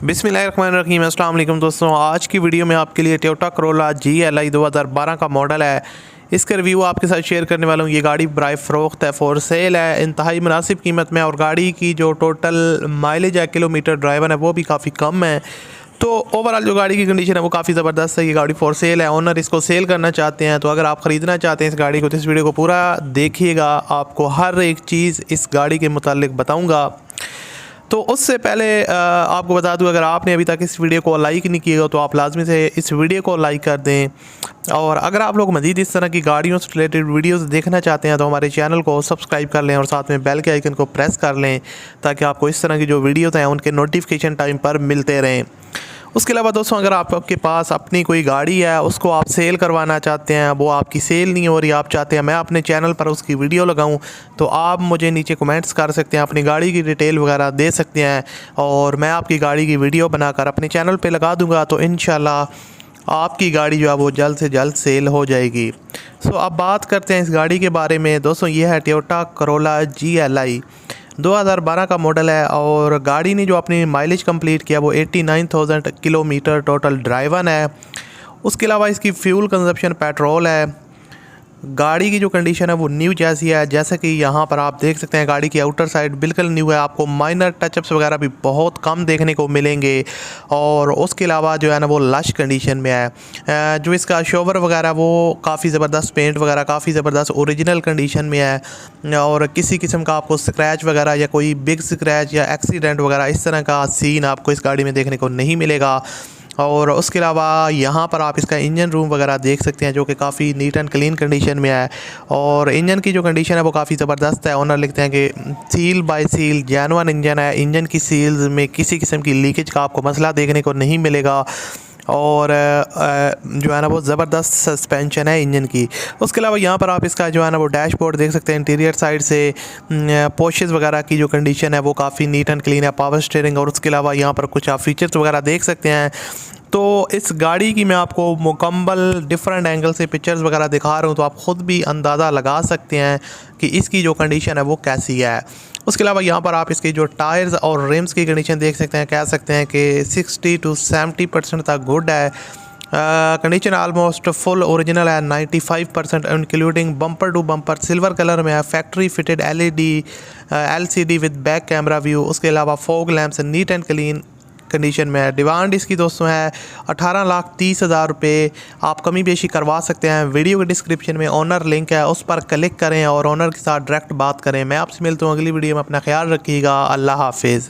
बिस्मिल्लाहिर्रहमानिर्रहीम। अस्सलाम वालेकुम दोस्तों, आज की वीडियो में आपके लिए टोयोटा करोला GLI 2012 का मॉडल है। इसका रिव्यू आपके साथ शेयर करने वाला हूँ। ये गाड़ी बराए फ़रोख्त है, फॉर सेल है, इंतहाई मुनासिब कीमत में, और गाड़ी की जो टोटल माइलेज है, किलोमीटर ड्राइवन है, वो भी काफ़ी कम है। तो ओवरऑल जो गाड़ी की कंडीशन है वो काफ़ी ज़बरदस्त है। ये गाड़ी फॉर सेल है, ओनर इसको सेल करना चाहते हैं। तो अगर आप ख़रीदना चाहते हैं इस गाड़ी को तो इस वीडियो को पूरा देखिएगा, आपको हर एक चीज़ इस गाड़ी के मुतालिक बताऊँगा। तो उससे पहले आपको बता दूं, अगर आपने अभी तक इस वीडियो को लाइक नहीं किया तो आप लाजमी से इस वीडियो को लाइक कर दें। और अगर आप लोग मज़ीद इस तरह की गाड़ियों से रिलेटेड वीडियोस देखना चाहते हैं तो हमारे चैनल को सब्सक्राइब कर लें और साथ में बेल के आइकन को प्रेस कर लें, ताकि आपको इस तरह की जो वीडियोस हैं उनके नोटिफिकेशन टाइम पर मिलते रहें। उसके अलावा दोस्तों, अगर आपके पास अपनी कोई गाड़ी है, उसको आप सेल करवाना चाहते हैं, वो आपकी सेल नहीं हो रही, आप चाहते हैं मैं अपने चैनल पर उसकी वीडियो लगाऊं, तो आप मुझे नीचे कमेंट्स कर सकते हैं, अपनी गाड़ी की डिटेल वगैरह दे सकते हैं और मैं आपकी गाड़ी की वीडियो बनाकर अपने चैनल पे लगा दूंगा। तो इंशाल्लाह आपकी गाड़ी जो है वो जल्द से जल्द सेल हो जाएगी। सो अब बात करते हैं इस गाड़ी के बारे में। दोस्तों, ये है टोयोटा करोला GLI 2012 का मॉडल है और गाड़ी ने जो अपनी माइलेज कंप्लीट किया वो 89,000 किलोमीटर टोटल ड्राइवन है। उसके अलावा इसकी फ्यूल कंजप्शन पेट्रोल है। गाड़ी की जो कंडीशन है वो न्यू जैसी है, जैसा कि यहाँ पर आप देख सकते हैं। गाड़ी की आउटर साइड बिल्कुल न्यू है, आपको माइनर टचअप्स वगैरह भी बहुत कम देखने को मिलेंगे। और उसके अलावा जो है ना वो लश कंडीशन में है। जो इसका शोवर वगैरह वो काफ़ी ज़बरदस्त, पेंट वगैरह काफ़ी ज़बरदस्त ओरिजिनल कंडीशन में है और किसी किस्म का आपको स्क्रैच वगैरह या कोई बिग स्क्रैच या एक्सीडेंट वगैरह इस तरह का सीन आपको इस गाड़ी में देखने को नहीं मिलेगा। और उसके अलावा यहाँ पर आप इसका इंजन रूम वगैरह देख सकते हैं, जो कि काफ़ी नीट एंड क्लीन कंडीशन में है। और इंजन की जो कंडीशन है वो काफ़ी ज़बरदस्त है। ओनर लिखते हैं कि seal by seal genuine engine है। इंजन की सील्स में किसी किस्म की लीकेज का आपको मसला देखने को नहीं मिलेगा। और जो है ना वो ज़बरदस्त सस्पेंशन है इंजन की। उसके अलावा यहाँ पर आप इसका जो है ना वो डैशबोर्ड देख सकते हैं। इंटीरियर साइड से पोशेस वगैरह की जो कंडीशन है वो काफ़ी नीट एंड क्लीन है। पावर स्टीयरिंग, और उसके अलावा यहाँ पर कुछ आप फीचर्स वगैरह देख सकते हैं। तो इस गाड़ी की मैं आपको मुकम्मल डिफरेंट एंगल से पिक्चर्स वगैरह दिखा रहा हूँ, तो आप ख़ुद भी अंदाज़ा लगा सकते हैं कि इसकी जो कंडीशन है वो कैसी है। उसके अलावा यहाँ पर आप इसके जो टायर्स और रिम्स की कंडीशन देख सकते हैं। कह सकते हैं कि 60 to 70% तक गुड है। कंडीशन आलमोस्ट फुल ओरिजिनल है, 95% including bumper to bumper silver colour में है। Factory fitted LCD with back camera view. उसके अलावा fog lamps neat and clean condition में है। डिमांड इसकी दोस्तों है 18,30,000 रुपये। आप कमी बेशी करवा सकते हैं। वीडियो के डिस्क्रिप्शन में ओनर लिंक है, उस पर क्लिक करें और ओनर के साथ डायरेक्ट बात करें। मैं आपसे मिलता हूँ अगली वीडियो में। अपना ख्याल रखिएगा। अल्लाह हाफिज़।